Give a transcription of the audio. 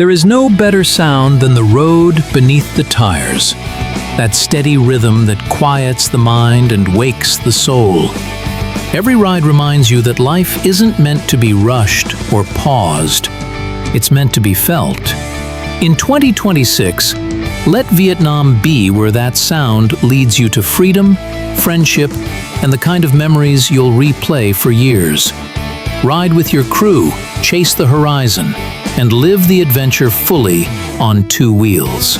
There is no better sound than the road beneath the tires. That steady rhythm that quiets the mind and wakes the soul. Every ride reminds you that life isn't meant to be rushed or paused. It's meant to be felt. In 2026, let Vietnam be where that sound leads you to freedom, friendship, and the kind of memories you'll replay for years. Ride with your crew, chase the horizon, and live the adventure fully on two wheels.